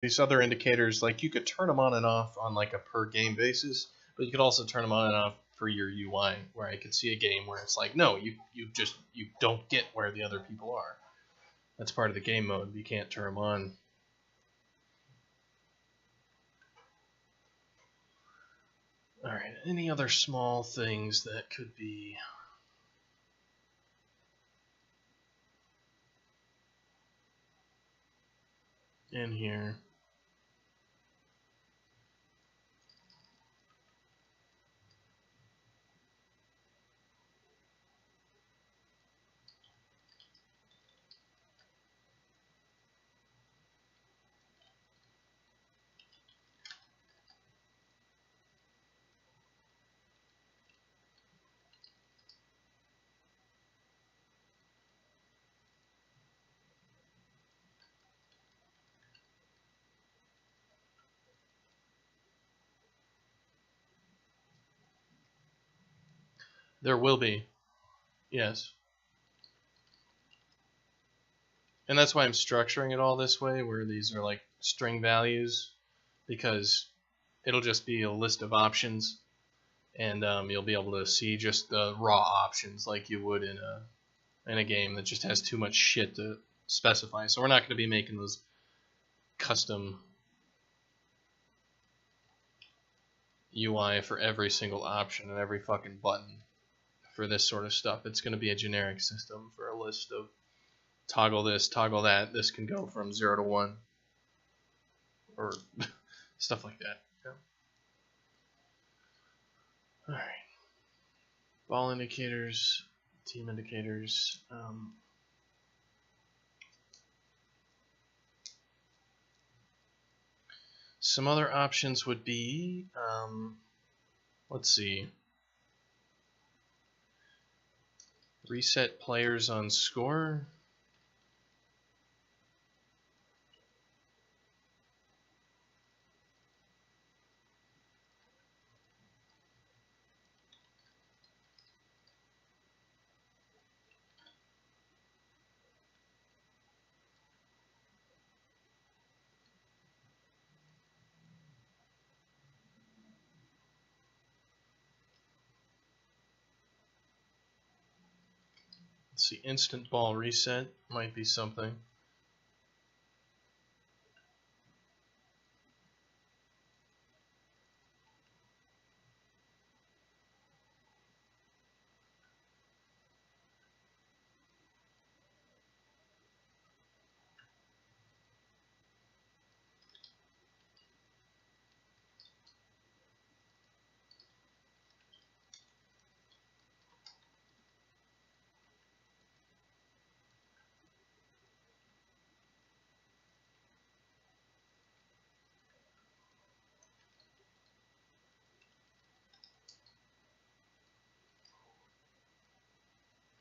these other indicators, like you could turn them on and off on like a per game basis, but you could also turn them on and off for your UI, where I could see a game where it's like, no, you don't get where the other people are. That's part of the game mode. You can't turn them on. Alright, any other small things that could be in here? There will be, yes. And that's why I'm structuring it all this way, where these are like string values, because it'll just be a list of options, and you'll be able to see just the raw options like you would in a game that just has too much shit to specify. So we're not going to be making those custom UI for every single option and every fucking button for this sort of stuff. It's going to be a generic system for a list of toggle this, toggle that. This can go from 0 to 1 or stuff like that. Yeah. Alright. Ball indicators, team indicators. Some other options would be, let's see, reset players on score. Let's see, instant ball reset might be something.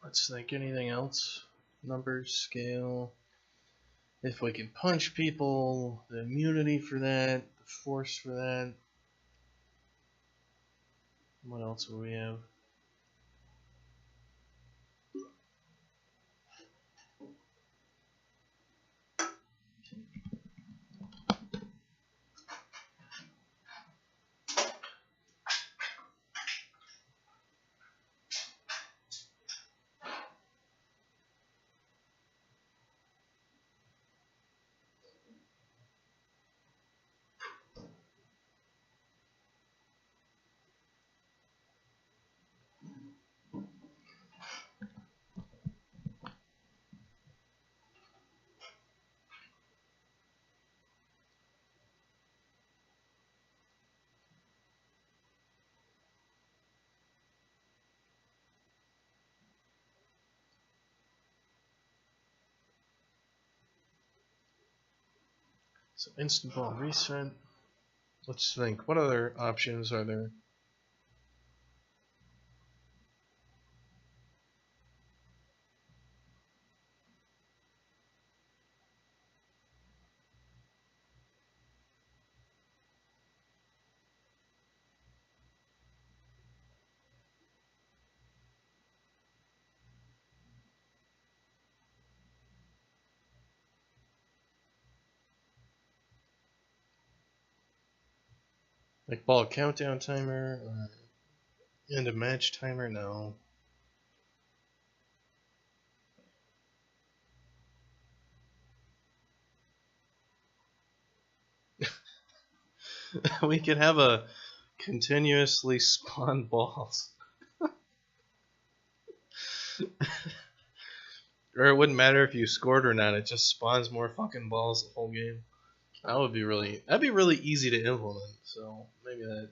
Let's think, anything else? Numbers, scale. If we can punch people, the immunity for that, the force for that. What else do we have? So instant ball reset. Let's think, what other options are there? Like ball countdown timer or end of match timer? No. We could have a continuously spawn balls. Or it wouldn't matter if you scored or not, it just spawns more fucking balls the whole game. That'd be really easy to implement, so maybe that.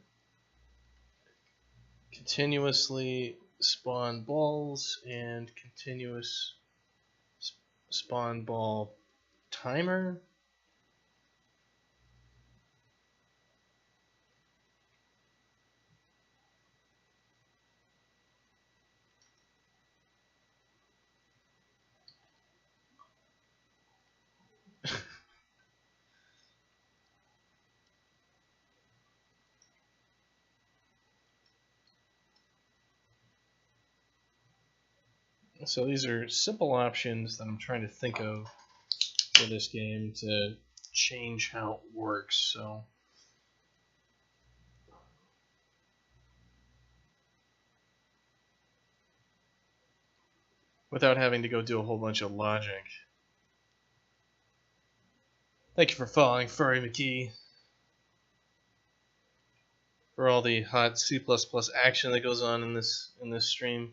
Continuously spawn balls and continuous spawn ball timer. So these are simple options that I'm trying to think of for this game to change how it works. So without having to go do a whole bunch of logic. Thank you for following Furry McKee. For all the hot C++ action that goes on in this stream.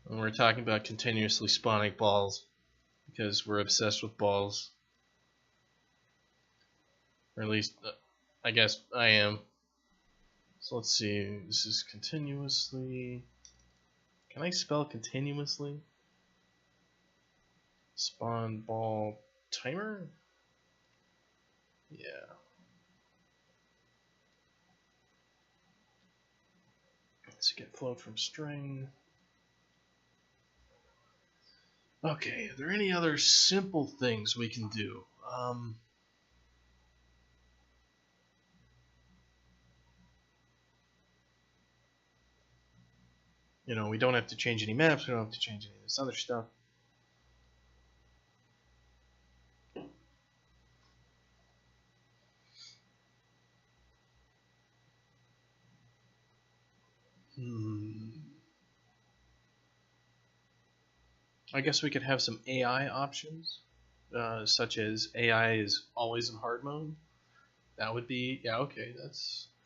And we're talking about continuously spawning balls because we're obsessed with balls. Or at least, I guess I am. So let's see, this is continuously. Can I spell continuously? Spawn ball timer? Yeah. Let's get float from string. Okay, are there any other simple things we can do? You know, we don't have to change any maps, we don't have to change any of this other stuff. I guess we could have some AI options, such as AI is always in hard mode. That would be, yeah, okay, that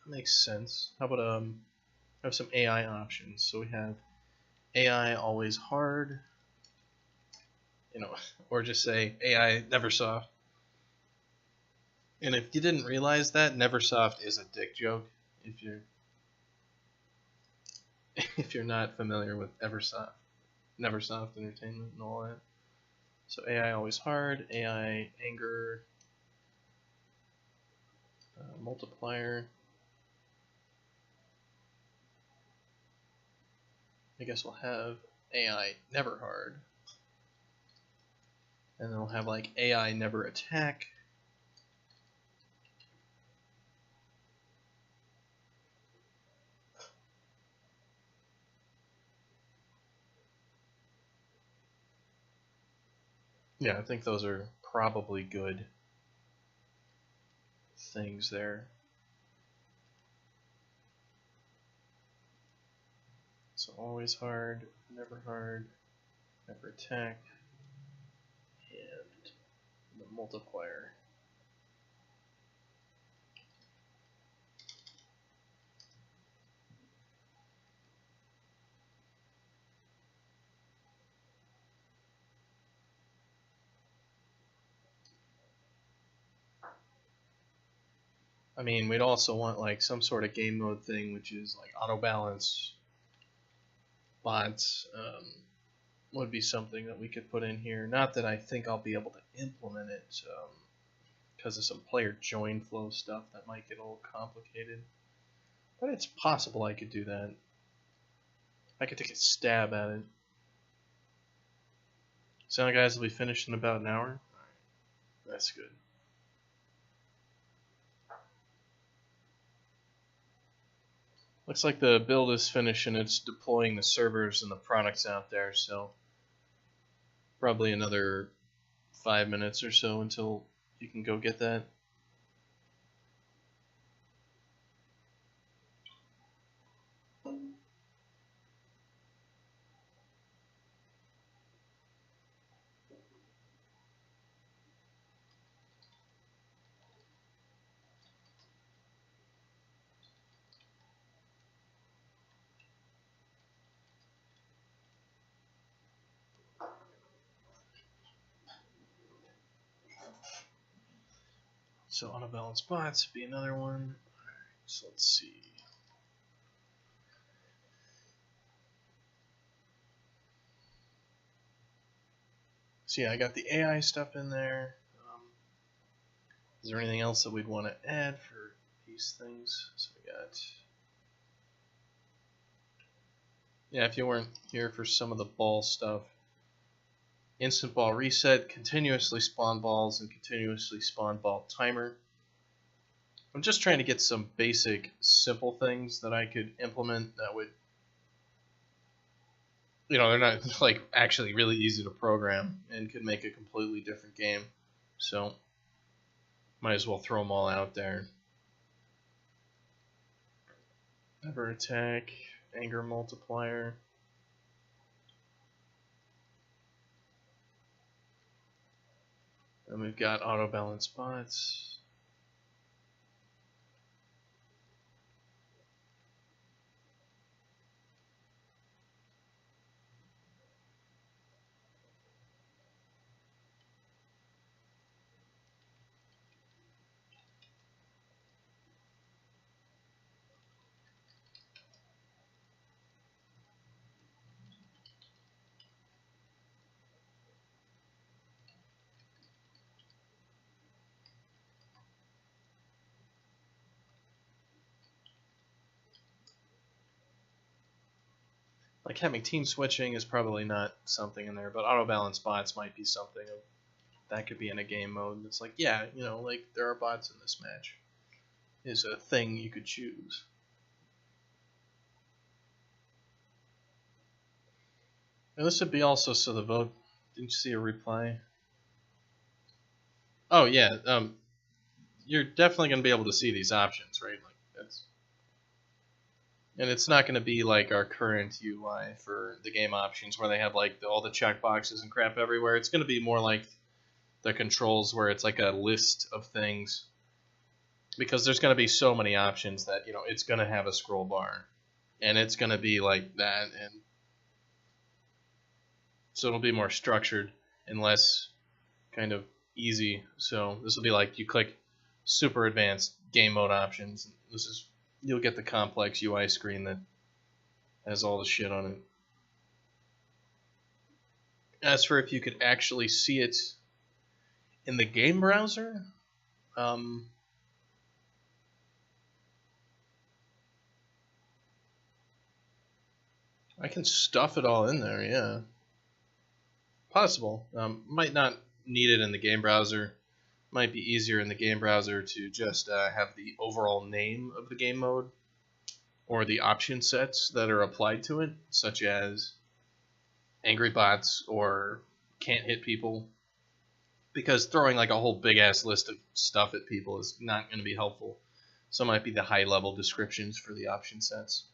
makes sense. How about have some AI options? So we have AI always hard, you know, or just say AI never soft. And if you didn't realize that, Neversoft is a dick joke. If you're not familiar with Neversoft Entertainment and all that. So AI always hard, AI anger, multiplier. I guess we'll have AI never hard, and then we'll have like AI never attack. Yeah, I think those are probably good things there. So always hard, never attack, and the multiplier. I mean, we'd also want like some sort of game mode thing, which is like auto balance bots. Would be something that we could put in here. Not that I think I'll be able to implement it because of some player join flow stuff that might get a little complicated. But it's possible I could do that. I could take a stab at it. So guys, will be finished in about an hour. Alright, that's good. Looks like the build is finished and it's deploying the servers and the products out there, so probably another 5 minutes or so until you can go get that. So auto balance bots would be another one. Alright, so let's see. So yeah, I got the AI stuff in there. Is there anything else that we'd want to add for these things? So we got, yeah, if you weren't here for some of the ball stuff, instant ball reset, continuously spawn balls, and continuously spawn ball timer. I'm just trying to get some basic, simple things that I could implement that would, you know, they're not like actually really easy to program and could make a completely different game. So might as well throw them all out there. Never attack, anger multiplier. And we've got auto balance bots. Like having team switching is probably not something in there, but auto balance bots might be something that could be in a game mode. It's like, yeah, you know, like there are bots in this match is a thing you could choose. And this would be also so the vote. Didn't you see a reply? Oh yeah, you're definitely going to be able to see these options, right? Like that's, and it's not going to be like our current UI for the game options where they have like all the checkboxes and crap everywhere. It's going to be more like the controls where it's like a list of things, because there's going to be so many options that, you know, it's going to have a scroll bar and it's going to be like that, and so it'll be more structured and less kind of easy. So this will be like you click super advanced game mode options. This is, you'll get the complex UI screen that has all the shit on it. As for if you could actually see it in the game browser, I can stuff it all in there, yeah. Possible. Might not need it in the game browser. Might be easier in the game browser to just have the overall name of the game mode or the option sets that are applied to it, such as angry bots or can't hit people, because throwing like a whole big ass list of stuff at people is not going to be helpful. So it might be the high level descriptions for the option sets.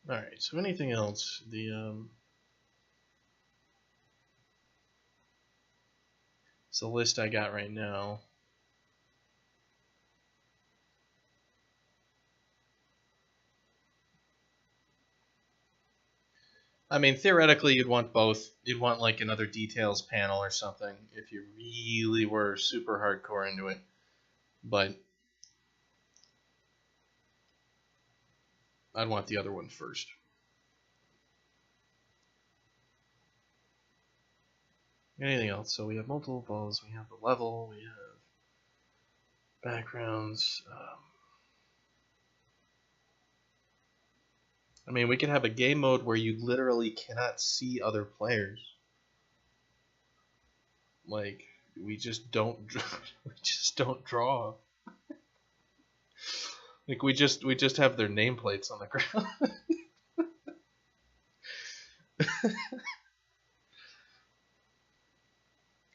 Alright, so anything else? It's the list I got right now. I mean, theoretically, you'd want both. You'd want like another details panel or something if you really were super hardcore into it. But I'd want the other one first. Anything else? So we have multiple balls, we have the level, we have backgrounds. I mean, we could have a game mode where you literally cannot see other players. Like, we just don't we just don't draw. Like we just have their nameplates on the ground.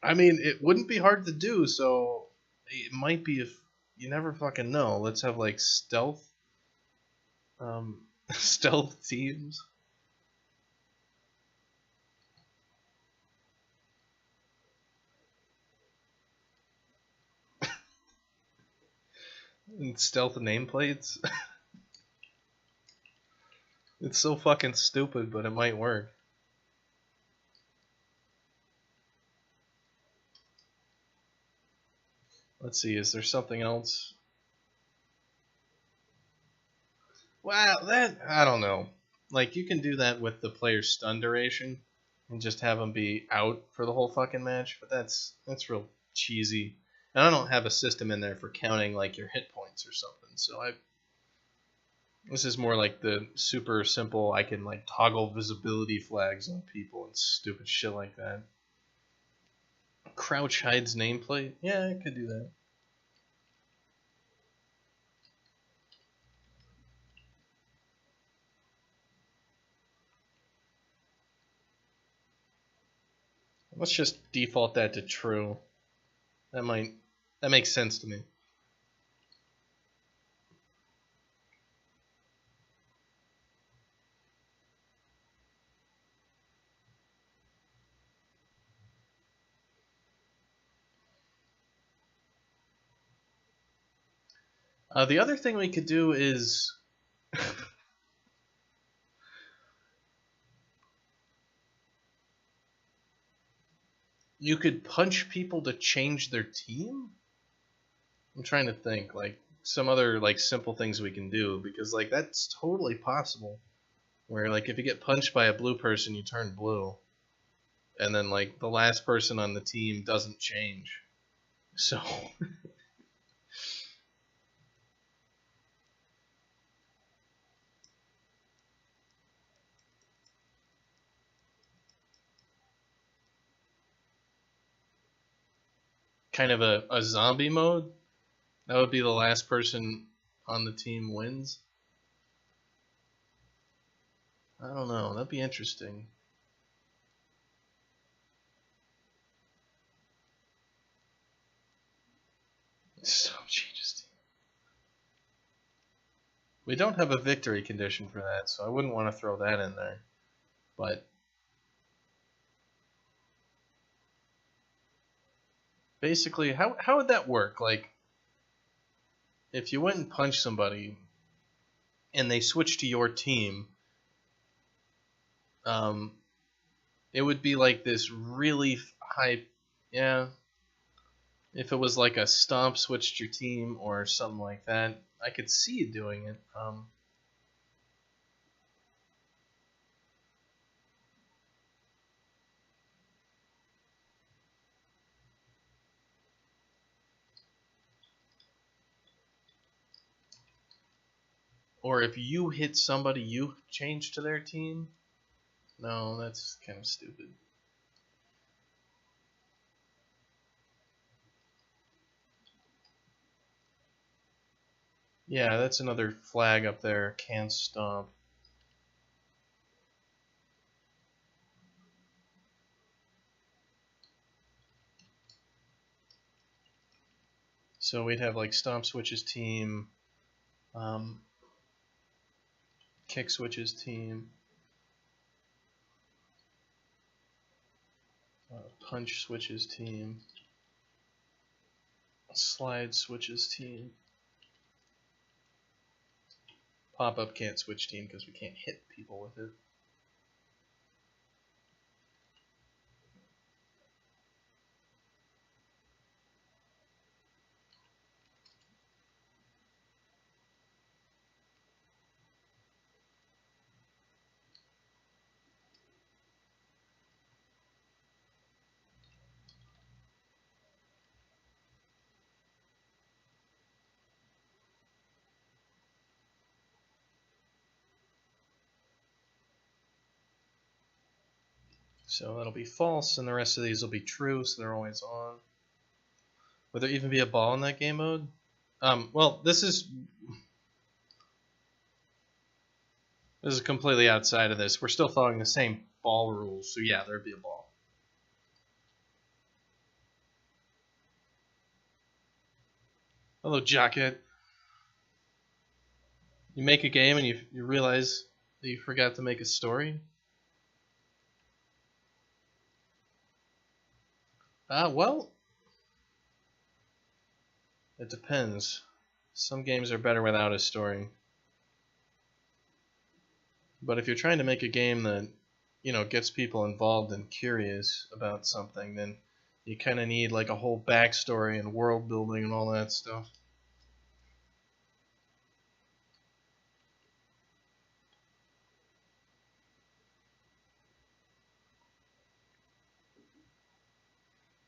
I mean, it wouldn't be hard to do, so it might be if you never fucking know. Let's have like stealth stealth teams. And stealth nameplates. It's so fucking stupid, but it might work. Let's see, is there something else? Wow, that, I don't know. Like, you can do that with the player's stun duration and just have them be out for the whole fucking match, but that's real cheesy. And I don't have a system in there for counting like your hit points or something. So this is more like the super simple, I can like toggle visibility flags on people and stupid shit like that. Crouch hides nameplate? Yeah, I could do that. Let's just default that to true. That makes sense to me. The other thing we could do is you could punch people to change their team? I'm trying to think, like, some other, like, simple things we can do, because, like, that's totally possible. Where, like, if you get punched by a blue person, you turn blue. And then, like, the last person on the team doesn't change. So... kind of a zombie mode? That would be the last person on the team wins? I don't know. That'd be interesting. So changes team. We don't have a victory condition for that, so I wouldn't want to throw that in there. But basically, how would that work? Like, if you went and punched somebody and they switched to your team, it would be like this really high, yeah. If it was like a stomp switched your team or something like that, I could see you doing it. Or if you hit somebody, you change to their team. No, that's kind of stupid. Yeah, that's another flag up there. Can't stomp. So we'd have like stomp switches team, kick switches team, punch switches team, slide switches team. Pop up can't switch team because we can't hit people with it. So that'll be false, and the rest of these will be true, so they're always on. Would there even be a ball in that game mode? Well, this is completely outside of this. We're still following the same ball rules, so yeah, there'd be a ball. Hello, Jacket. You make a game and you realize that you forgot to make a story? Well, it depends. Some games are better without a story. But if you're trying to make a game that, gets people involved and curious about something, then you kind of need like a whole backstory and world building and all that stuff.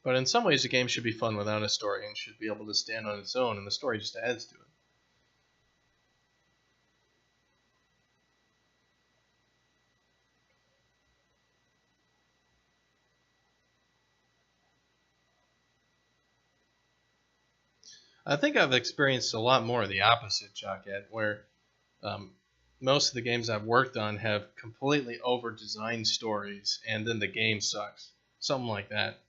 But in some ways, a game should be fun without a story and should be able to stand on its own, and the story just adds to it. I think I've experienced a lot more of the opposite, Jockhead, where most of the games I've worked on have completely over-designed stories, and then the game sucks. Something like that.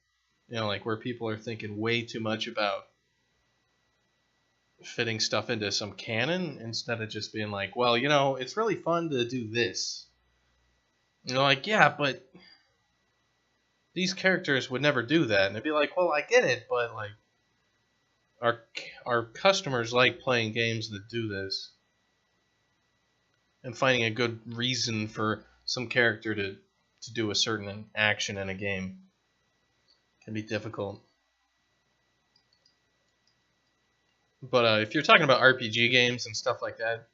Like where people are thinking way too much about fitting stuff into some canon instead of just being like, well, it's really fun to do this. Like, yeah, but these characters would never do that. And it'd be like, well, I get it, but like our customers like playing games that do this. And finding a good reason for some character to do a certain action in a game can be difficult. But if you're talking about RPG games and stuff like that,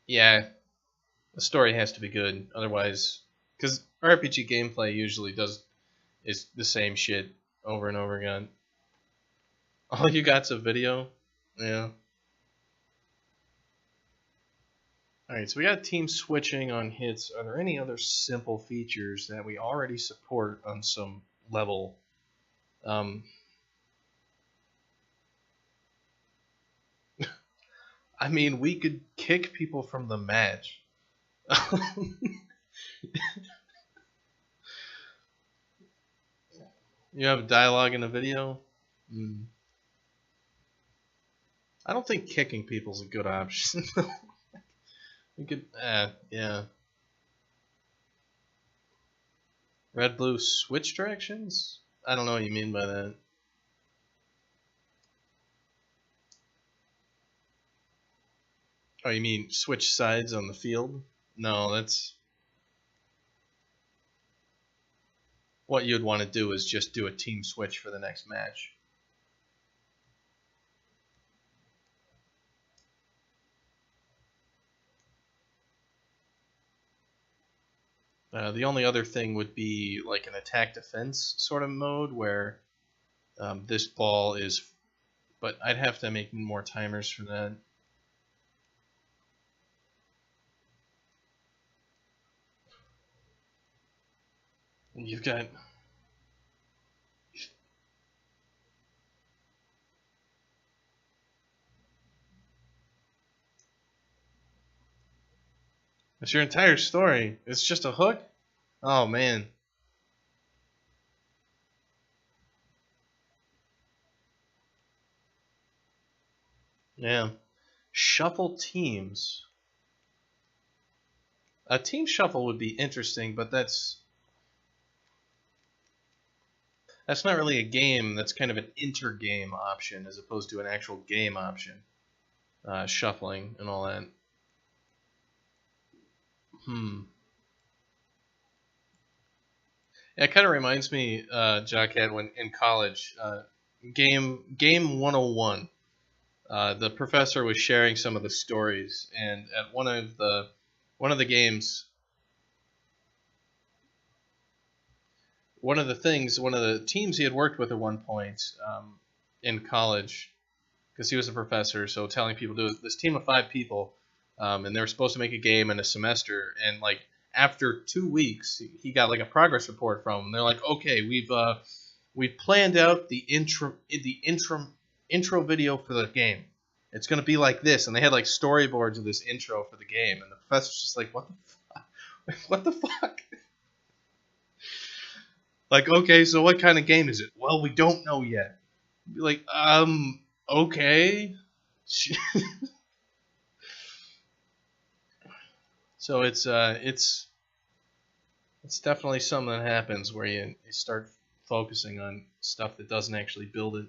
yeah, the story has to be good. Otherwise, because RPG gameplay usually is the same shit over and over again. All you got's a video? Yeah. Alright, so we got team switching on hits. Are there any other simple features that we already support on some level? I mean, we could kick people from the match. You have dialogue in a video? I don't think kicking people's a good option. We could, yeah. Red, blue, switch directions? I don't know what you mean by that. Oh, you mean switch sides on the field? No, that's... What you'd want to do is just do a team switch for the next match. The only other thing would be like an attack defense sort of mode where this ball is... But I'd have to make more timers for that. You've got... It's your entire story. It's just a hook? Oh, man. Yeah. Shuffle teams. A team shuffle would be interesting, but that's not really a game. That's kind of an inter-game option as opposed to an actual game option. Shuffling and all that. Yeah, it kind of reminds me, Jockhead, when in college, game 101, the professor was sharing some of the stories, and at one of the games, one of the teams he had worked with at one point in college, because he was a professor, so telling people to do this team of 5 people, and they were supposed to make a game in a semester, and like after 2 weeks, he got like a progress report from them. They're like, okay, we've planned out the intro video for the game. It's gonna be like this, and they had like storyboards of this intro for the game, and the professor's just like, what the fuck? What the fuck? Like, okay, so what kind of game is it? Well, we don't know yet. Be like, okay. So it's definitely something that happens where you start focusing on stuff that doesn't actually build it.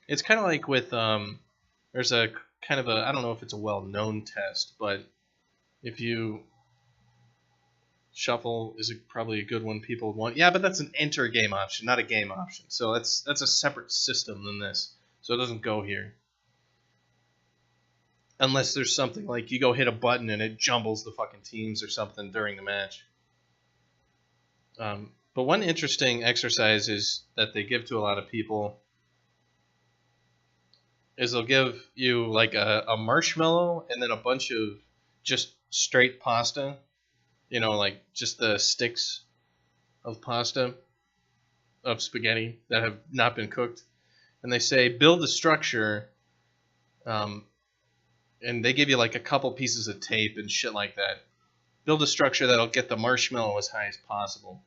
It's kind of like with there's a kind of a, I don't know if it's a well-known test, but if you shuffle is probably a good one people would want. Yeah, but that's an enter game option, not a game option. So that's a separate system than this. So it doesn't go here. Unless there's something like you go hit a button and it jumbles the fucking teams or something during the match. But one interesting exercise is that they give to a lot of people is they'll give you like a marshmallow and then a bunch of just straight pasta. You know, like just the sticks of pasta, of spaghetti that have not been cooked. And they say, build a structure, and they give you like a couple pieces of tape and shit like that. Build a structure that'll get the marshmallow as high as possible.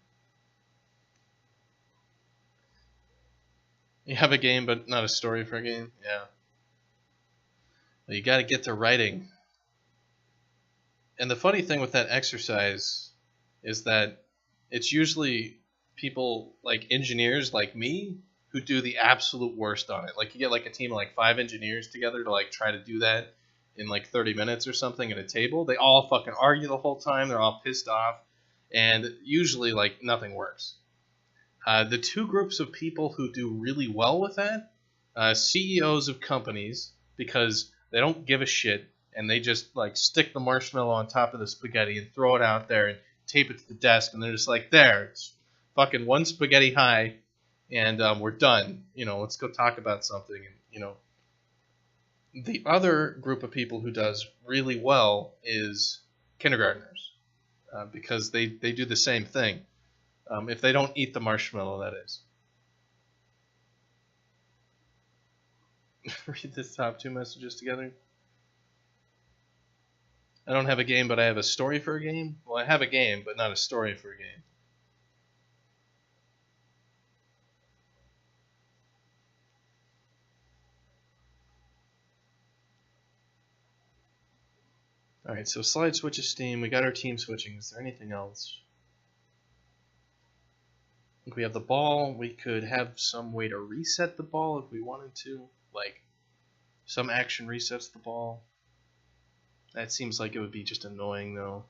You have a game, but not a story for a game? Yeah. Well, you gotta get to writing. And the funny thing with that exercise is that it's usually people like engineers like me who do the absolute worst on it. Like you get like a team of like 5 engineers together to like try to do that in like 30 minutes or something at a table. They all fucking argue the whole time. They're all pissed off. And usually like nothing works. The 2 groups of people who do really well with that, CEOs of companies, because they don't give a shit. And they just like stick the marshmallow on top of the spaghetti and throw it out there and tape it to the desk. And they're just like, there, it's fucking 1 spaghetti high, and we're done. You know, let's go talk about something. And you know, the other group of people who does really well is kindergartners, because they do the same thing. If they don't eat the marshmallow, that is. Read the top 2 messages together. I don't have a game, but I have a story for a game? Well, I have a game, but not a story for a game. Alright, so slide switches Steam. We got our team switching. Is there anything else? I think we have the ball. We could have some way to reset the ball if we wanted to. Like, some action resets the ball. That seems like it would be just annoying, though.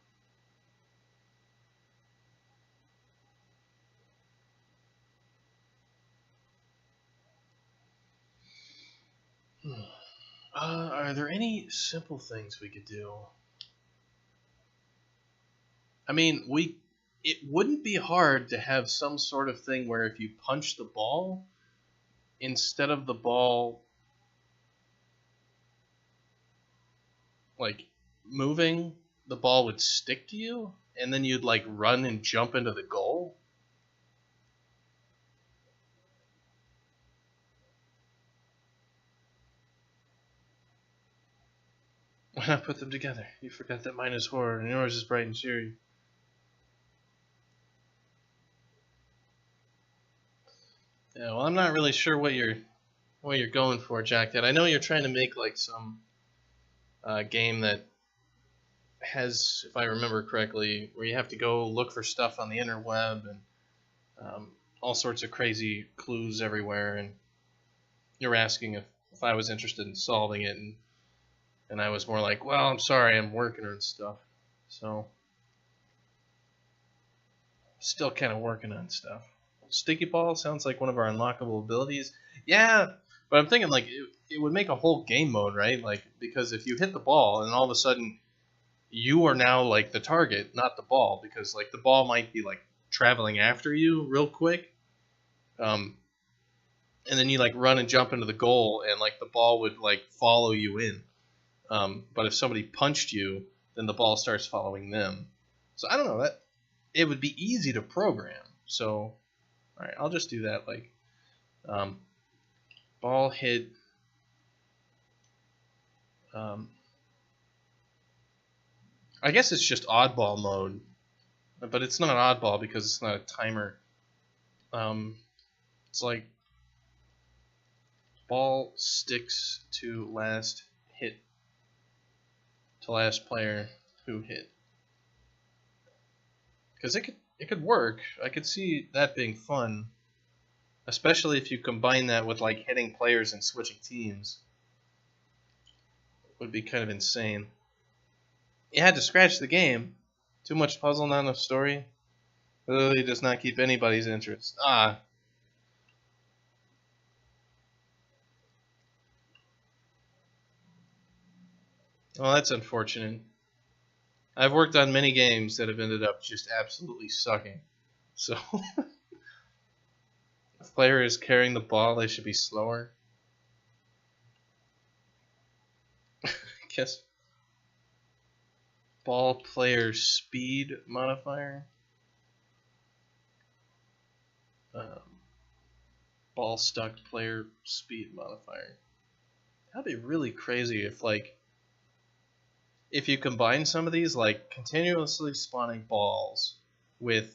Are there any simple things we could do? I mean, it wouldn't be hard to have some sort of thing where if you punch the ball, instead of the ball like moving, the ball would stick to you, and then you'd like run and jump into the goal. Why not put them together? You forgot that mine is horror and yours is bright and cheery. Yeah, well, I'm not really sure what you're going for, Jack. That I know you're trying to make like some game that has, if I remember correctly, where you have to go look for stuff on the interweb and all sorts of crazy clues everywhere, and you're asking if I was interested in solving it, and I was more like, well, I'm sorry, I'm working on stuff. So, still kind of working on stuff. Sticky ball sounds like one of our unlockable abilities. Yeah, but I'm thinking like it would make a whole game mode, right? Like, because if you hit the ball and all of a sudden you are now like the target, not the ball, because like the ball might be like traveling after you real quick. And then you like run and jump into the goal, and like the ball would like follow you in. But if somebody punched you, then the ball starts following them. So I don't know, that it would be easy to program. So, all right, I'll just do that. Like, ball hit. I guess it's just oddball mode, but it's not oddball because it's not a timer. It's like ball sticks to last hit, to last player who hit. Because it could work. I could see that being fun, especially if you combine that with like hitting players and switching teams. It would be kind of insane. You had to scratch the game. Too much puzzle, not enough story. Literally does not keep anybody's interest. Ah. Well, that's unfortunate. I've worked on many games that have ended up just absolutely sucking. So, if player is carrying the ball, they should be slower. I guess. Ball player speed modifier. Ball stuck player speed modifier. That'd be really crazy if, like, if you combine some of these, like continuously spawning balls with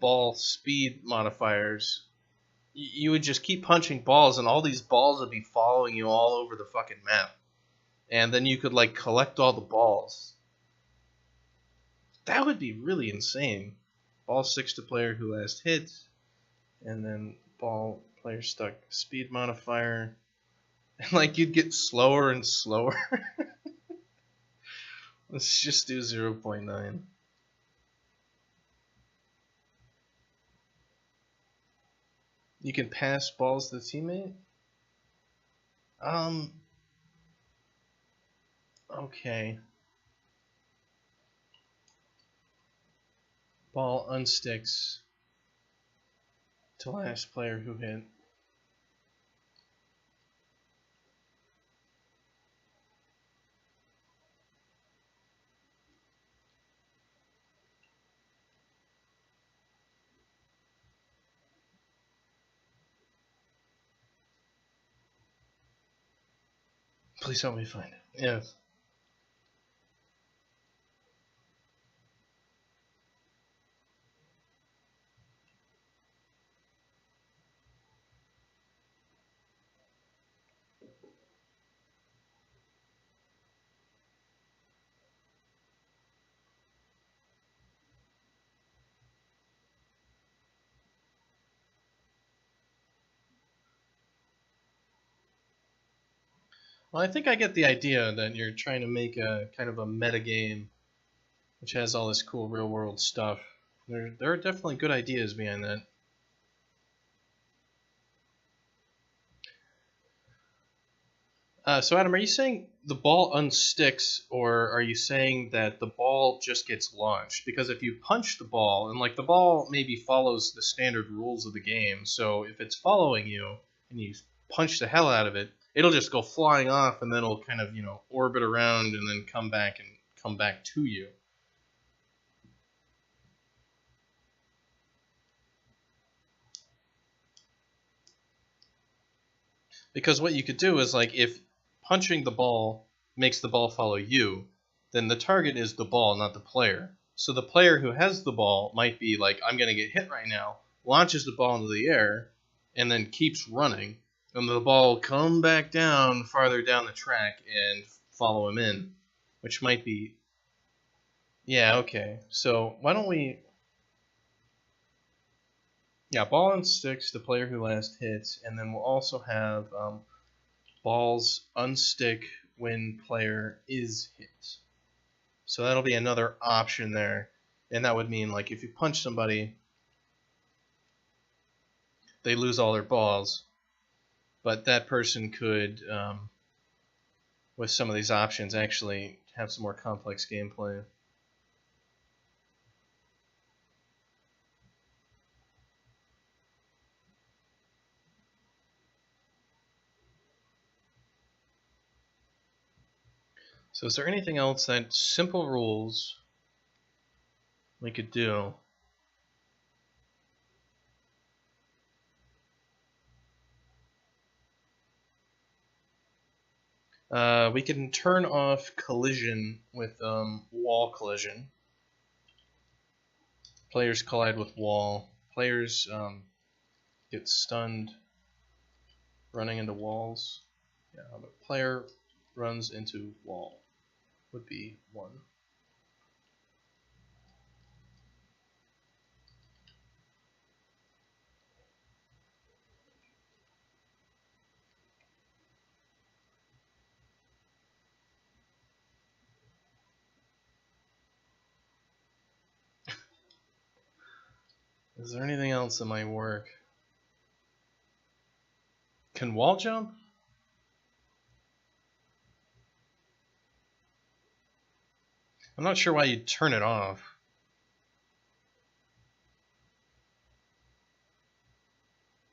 ball speed modifiers, you would just keep punching balls, and all these balls would be following you all over the fucking map. And then you could, like, collect all the balls. That would be really insane. Ball sticks to player who last hit, and then ball player stuck speed modifier. And, like, you'd get slower and slower. Let's just do 0.9. You can pass balls to the teammate? Okay. Ball unsticks to last player who hit. Please help me find it. Yes. Well, I think I get the idea that you're trying to make a kind of a meta game which has all this cool real world stuff. There are definitely good ideas behind that. So Adam, are you saying the ball unsticks, or are you saying that the ball just gets launched? Because if you punch the ball, and like the ball maybe follows the standard rules of the game, so if it's following you and you punch the hell out of it, it'll just go flying off, and then it'll kind of, orbit around and then come back to you. Because what you could do is, like, if punching the ball makes the ball follow you, then the target is the ball, not the player. So the player who has the ball might be like, I'm going to get hit right now, launches the ball into the air, and then keeps running. And the ball will come back down farther down the track and follow him in, which might be... Yeah, okay. So why don't we... Yeah, ball and sticks, the player who last hits, and then we'll also have balls unstick when player is hit. So that'll be another option there, and that would mean, like, if you punch somebody, they lose all their balls, but that person could, with some of these options, actually have some more complex gameplay. So is there anything else that simple rules we could do? We can turn off collision with wall collision. Players collide with wall. Players get stunned running into walls. Yeah, but player runs into wall would be 1. Is there anything else that might work? Can wall jump? I'm not sure why you'd turn it off.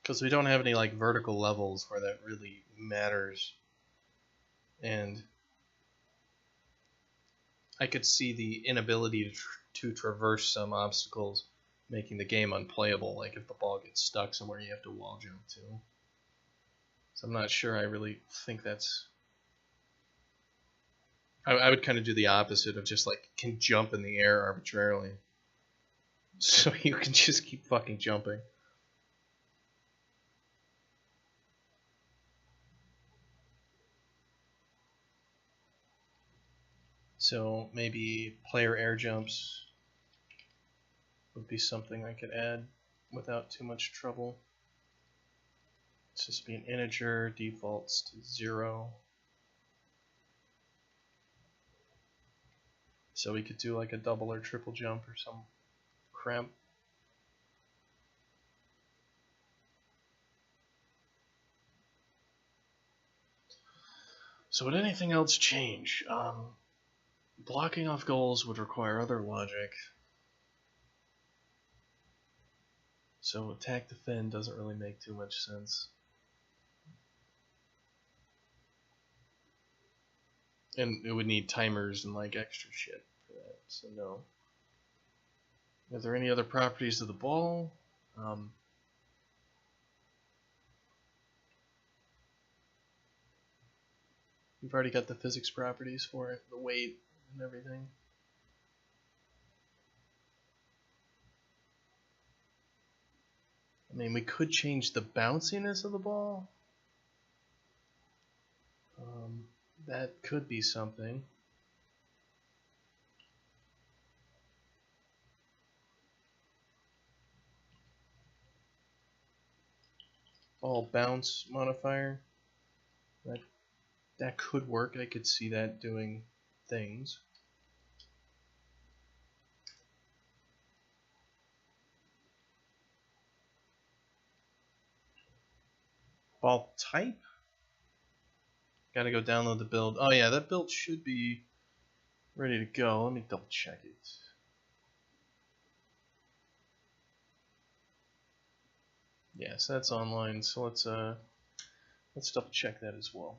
Because we don't have any like vertical levels where that really matters. And I could see the inability to traverse some obstacles making the game unplayable, like if the ball gets stuck somewhere you have to wall jump to. So I'm not sure I really think that's... I would kind of do the opposite of just like can jump in the air arbitrarily. So you can just keep fucking jumping. So maybe player air jumps would be something I could add without too much trouble. Let's just be an integer, defaults to 0. So we could do like a double or triple jump or some crap. So would anything else change? Blocking off goals would require other logic. So attack defend doesn't really make too much sense. And it would need timers and like extra shit for that, so no. Are there any other properties of the ball? We've already got the physics properties for it, the weight and everything. I mean, we could change the bounciness of the ball. That could be something. Ball bounce modifier. That could work. I could see that doing things. Ball type? Gotta go download the build. Oh yeah, that build should be ready to go. Let me double check it. Yeah, so that's online. So let's double check that as well.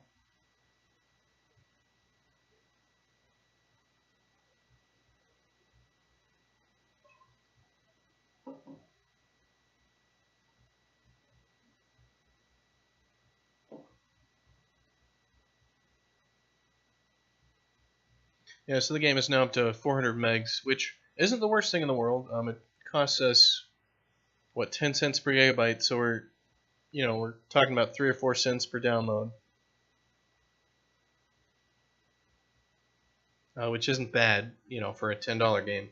Yeah, so the game is now up to 400 megs, which isn't the worst thing in the world. It costs us what, 10 cents per gigabyte, so we're talking about 3 or 4 cents per download, which isn't bad, for a $10 game.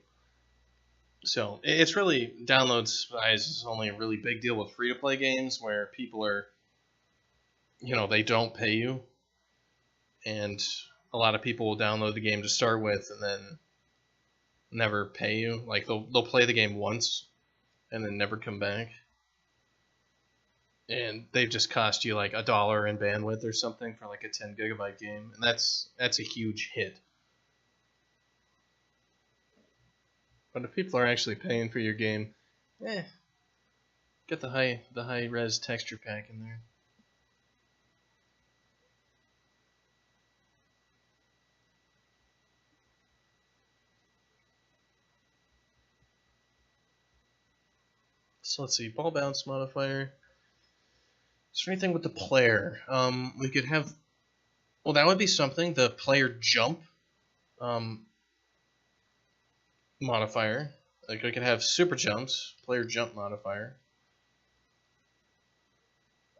So it's really, download size is only a really big deal with free-to-play games where people are, they don't pay you, and a lot of people will download the game to start with and then never pay you. Like they'll play the game once and then never come back. And they've just cost you like $1 in bandwidth or something for like a 10 gigabyte game, and that's a huge hit. But if people are actually paying for your game, get the high res texture pack in there. So let's see, ball bounce modifier. Is there anything with the player? We could have, well, that would be something, the player jump modifier. Like we could have super jumps, player jump modifier.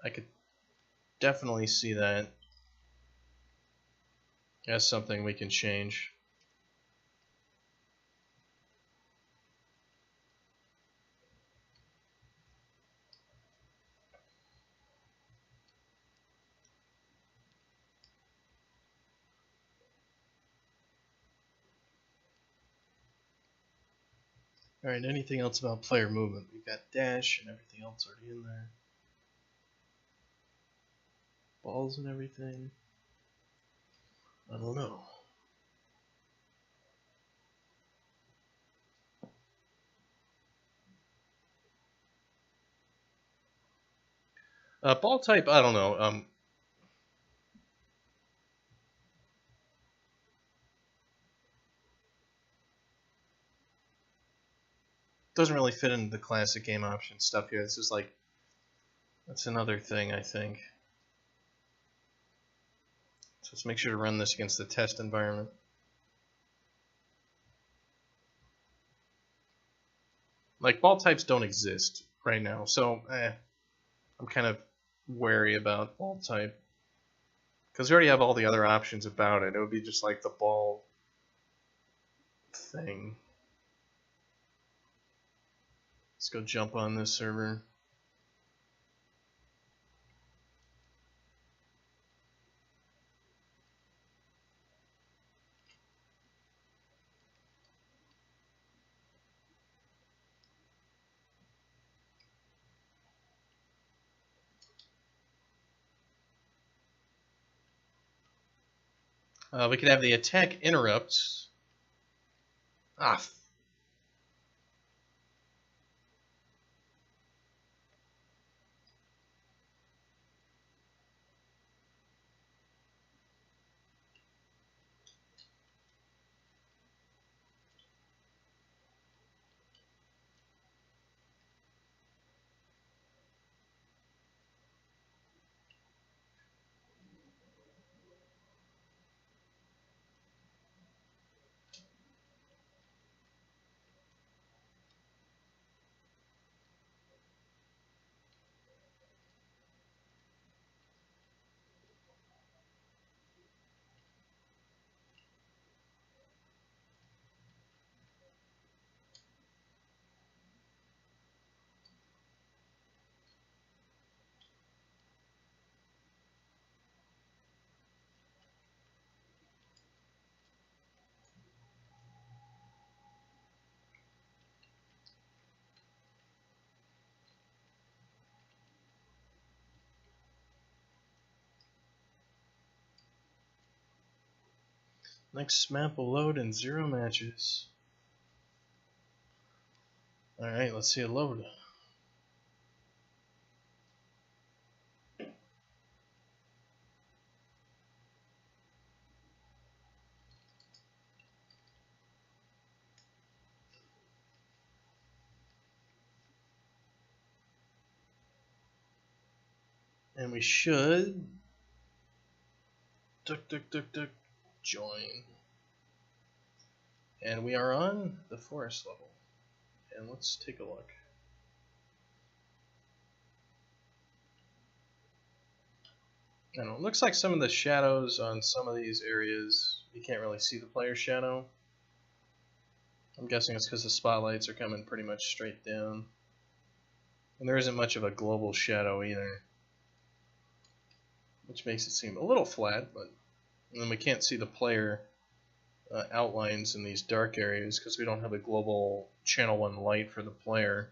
I could definitely see that as something we can change. Alright, anything else about player movement? We've got dash and everything else already in there. Balls and everything. I don't know. Ball type, I don't know. Doesn't really fit into the classic game option stuff here. This is like, that's another thing, I think. So let's make sure to run this against the test environment. Like, ball types don't exist right now, so I'm kind of wary about ball type. Because we already have all the other options about it. It would be just like the ball thing. Let's go jump on this server. We could have the attack interrupts. Ah. Next map will load in 0 matches. Alright, let's see it load. And we should join. And we are on the forest level. And let's take a look. I don't know, it looks like some of the shadows on some of these areas, you can't really see the player shadow. I'm guessing it's because the spotlights are coming pretty much straight down. And there isn't much of a global shadow either, which makes it seem a little flat, but and then we can't see the player outlines in these dark areas because we don't have a global channel 1 light for the player.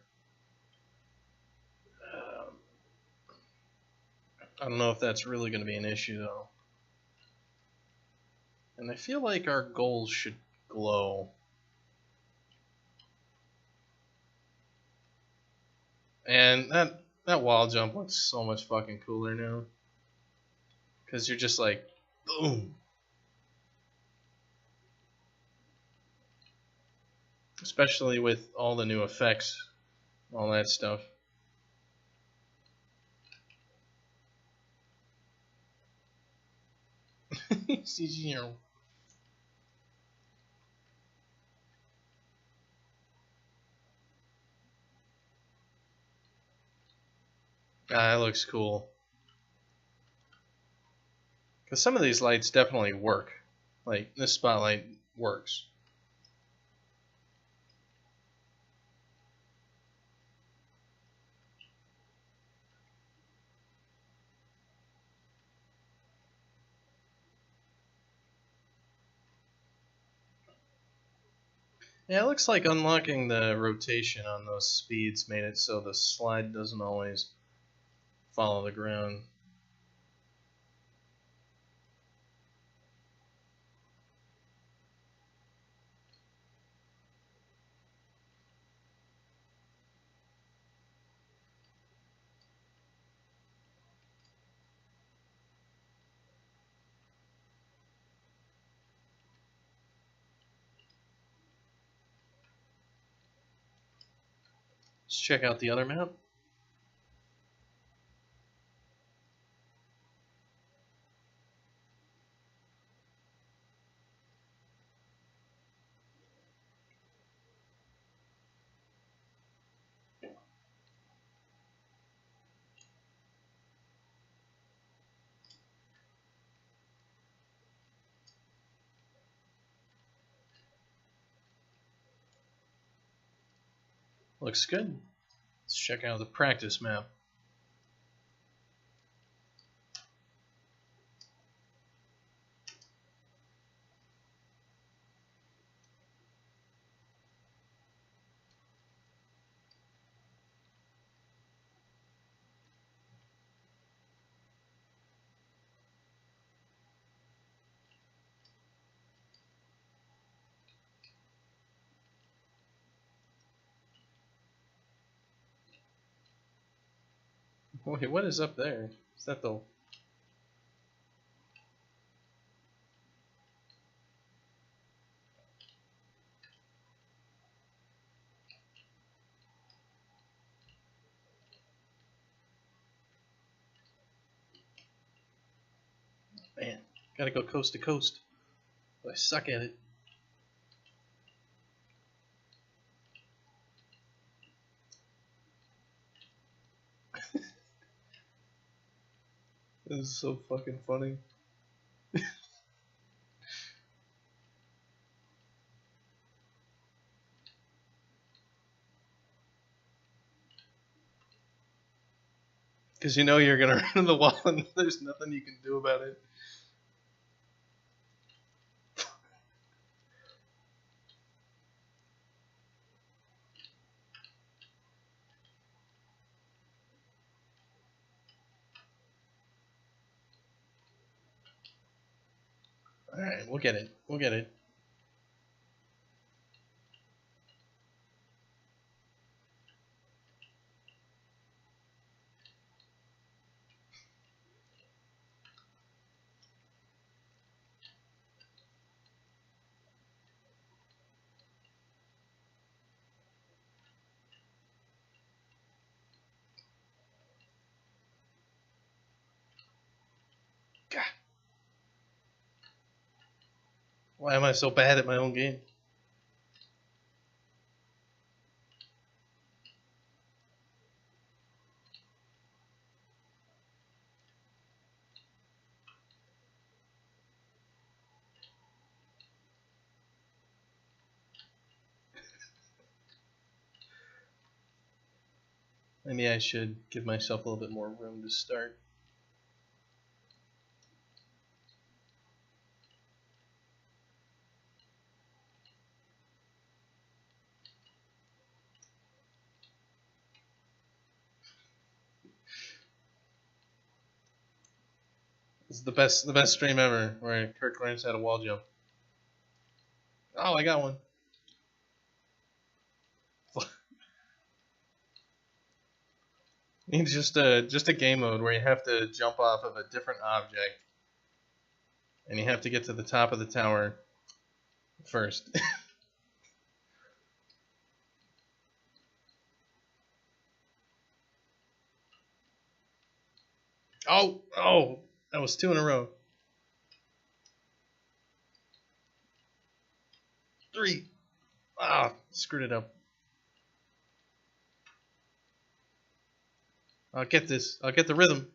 I don't know if that's really going to be an issue though. And I feel like our goals should glow. And that wall jump looks so much fucking cooler now. Because you're just like, boom. Especially with all the new effects, all that stuff. That looks cool. Because some of these lights definitely work. Like, this spotlight works. Yeah, it looks like unlocking the rotation on those speeds made it so the slide doesn't always follow the ground. Let's check out the other map. Looks good. Let's check out the practice map. Wait, what is up there? Is that the... Man, gotta go coast to coast. But I suck at it. This is so fucking funny. Because you know you're gonna run into the wall and there's nothing you can do about it. Alright, we'll get it. We'll get it. God. Why am I so bad at my own game? Maybe I should give myself a little bit more room to start. This is the best stream ever, where Kirk learns how to wall jump. Oh, I got one. It's just a game mode where you have to jump off of a different object, and you have to get to the top of the tower first. Oh, that was two in a row. 3. Ah, screwed it up. I'll get this. I'll get the rhythm.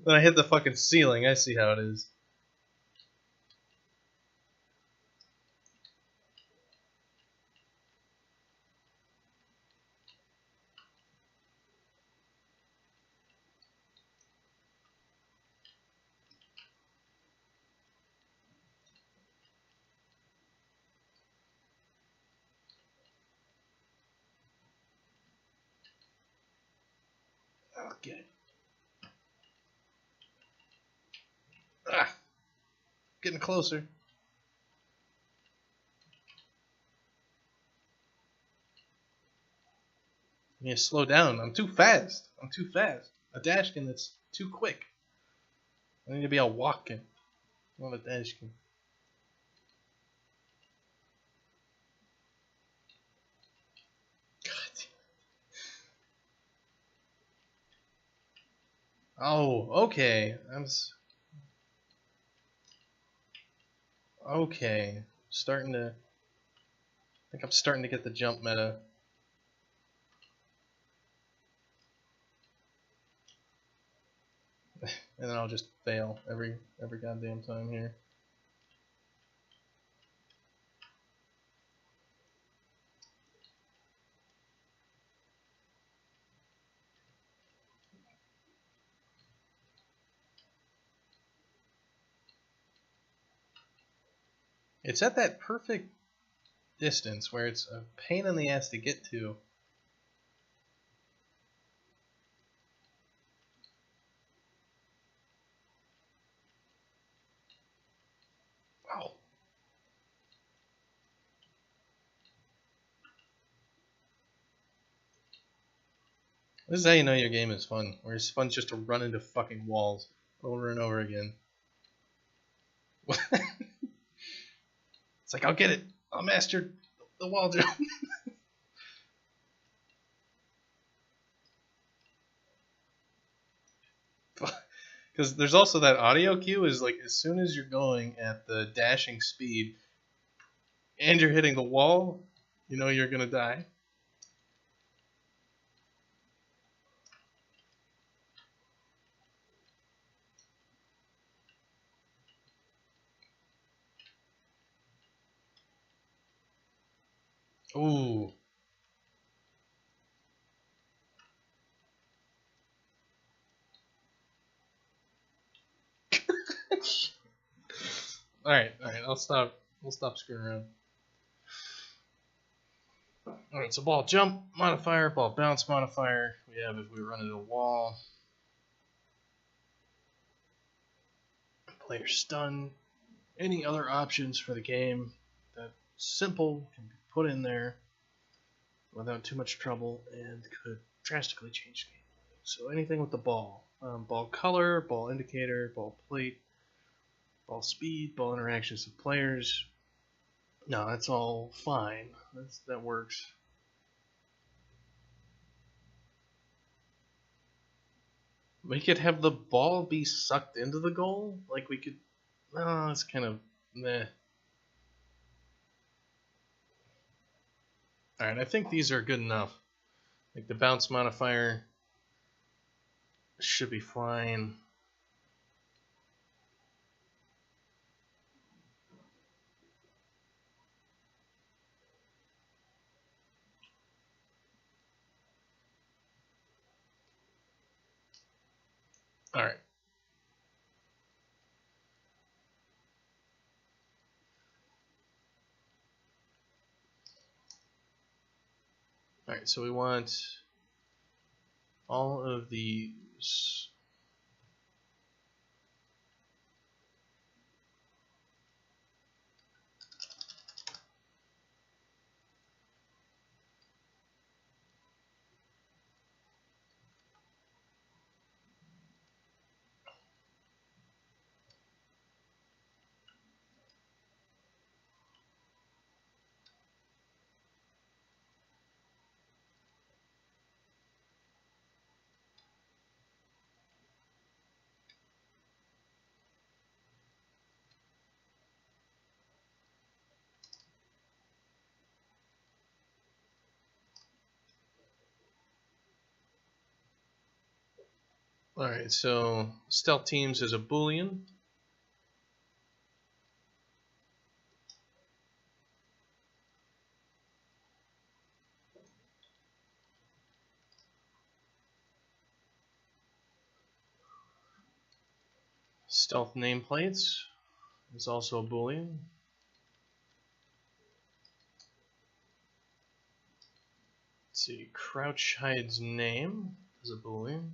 Then I hit the fucking ceiling. I see how it is. Okay. Ah, getting closer. I need to slow down. I'm too fast. I'm too fast. A Dashkin that's too quick. I need to be a walking, not a Dashkin. God. Oh, okay. Okay. Starting to. I think I'm starting to get the jump meta. And then I'll just fail every goddamn time here. It's at that perfect distance where it's a pain in the ass to get to. Wow. This is how you know your game is fun. Where it's fun just to run into fucking walls over and over again. It's like, I'll get it. I'll master the wall jump. Because there's also that audio cue is like, as soon as you're going at the dashing speed and you're hitting the wall, you know you're gonna die. Ooh. Alright, I'll stop screwing around. Alright, so ball jump modifier, ball bounce modifier. We have if we run into a wall. Player stun. Any other options for the game that simple can be put in there without too much trouble and could drastically change the game. So anything with the ball. Ball color, ball indicator, ball plate, ball speed, ball interactions with players. No, that's all fine. That works. We could have the ball be sucked into the goal? Like we could... No, it's kind of... meh. Alright, I think these are good enough. Like the bounce modifier should be fine. Alright. Alright, so we want all of these. Alright, so stealth teams is a boolean. Stealth nameplates is also a boolean. Let's see, crouch hides name is a boolean.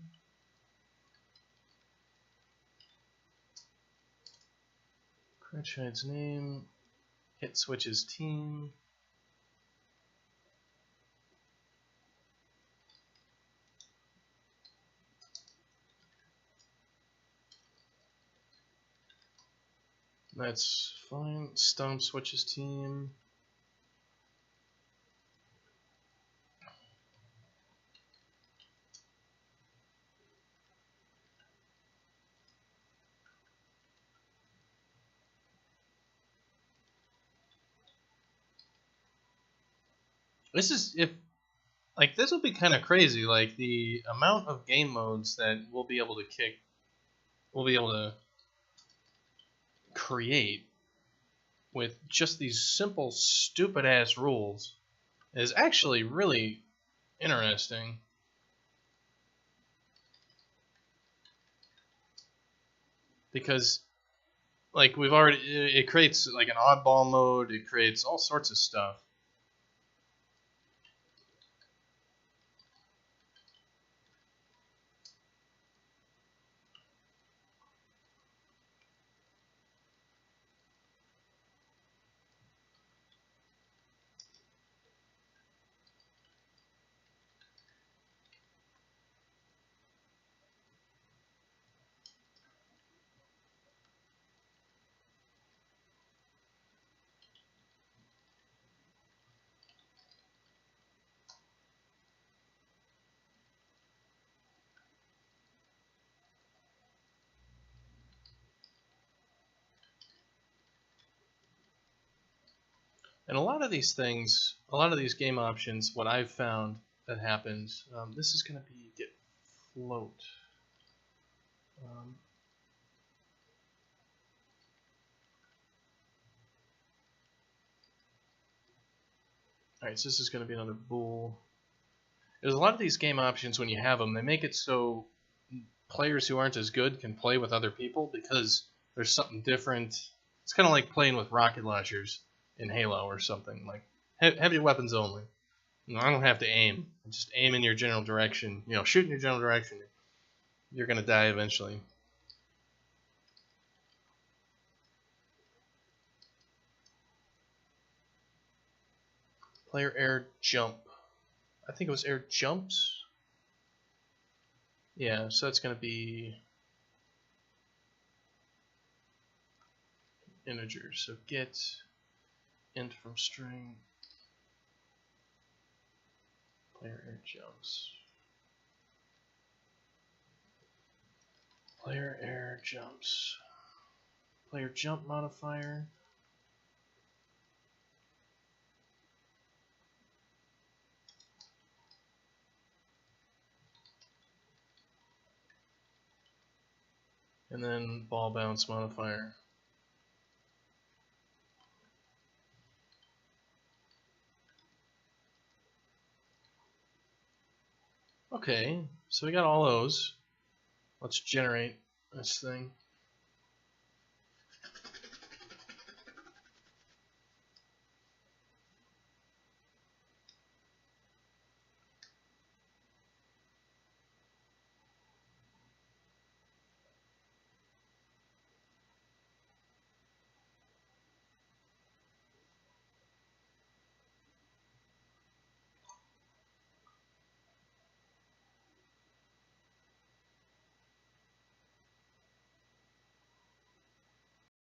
Crouch hides name, hit switches team. That's fine. Stomp switches team. This is this will be kind of crazy. Like the amount of game modes that we'll be able to create with just these simple, stupid ass rules is actually really interesting. Because like it creates like an oddball mode, it creates all sorts of stuff. And a lot of these things, a lot of these game options, what I've found that happens, this is going to be get float. Alright, so this is going to be another bool. There's a lot of these game options, when you have them, they make it so players who aren't as good can play with other people because there's something different. It's kind of like playing with rocket launchers in Halo or something. Like, heavy weapons only. I don't have to aim. I just aim in your general direction. Shoot in your general direction. You're going to die eventually. Player air jump. I think it was air jumps. Yeah, so that's going to be integer. So get int from string. Player air jumps. Player air jumps. Player jump modifier. And then ball bounce modifier. Okay, so we got all those. Let's generate this thing.